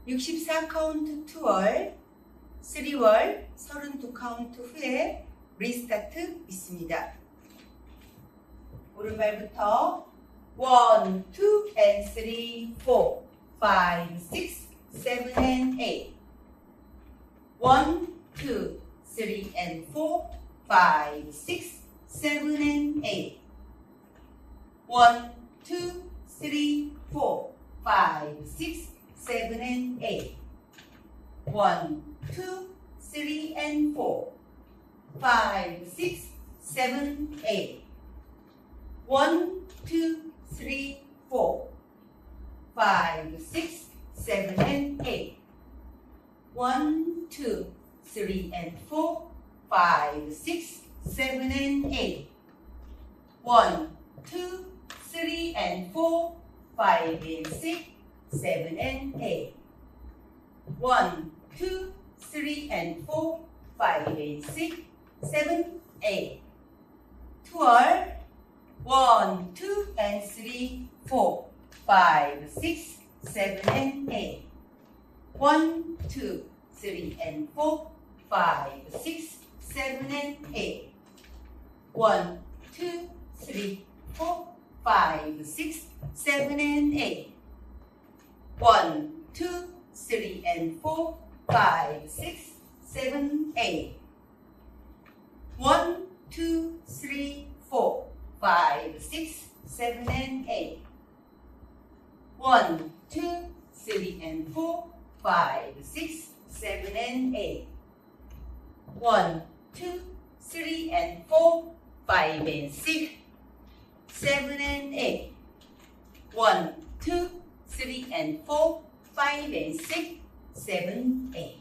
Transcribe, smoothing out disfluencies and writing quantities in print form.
64 카운트 2월, 3월 32 카운트 후에 리스타트 있습니다. 오른발부터 1, 2, and 3, 4, 5, 6, 7, and 8. 1, 2, 3, and 4, 5, 6, 7, and 8. 1, 2, 3, 4, 5, 6, 7, and 8. 1, 2, 3, and 4, 5, 6, 7, 8. 1, 2, 3, 4, 5, 6, 7, and 8. 1, 2, 3, and 4, 5, 6, 7, and 8. 1, 2, 3, and 4, 5, and 6, 7, and 8. 1, 2, 3, and 4, 5, and 6, 7, 8. 2월 1, 2, and 3, 4, 5, 6, 7, and 8. 1, 2, 3, and 4, 5, 6, 7, and 8. 1, 2, 3, 4, 5, 6, 7, and 8. 1, 2, 3, and 4, 5, 6, 7, 8. 1, 2, 3, 4, 5, 6, 7, and 8. 1, 2, 3, and 4, 5, 6, 7, and 8. 1, 2, 3, and 4, 5, and 6, 7, and 8. 1, 2, 3, and 4, 5, and 6, 7, 8.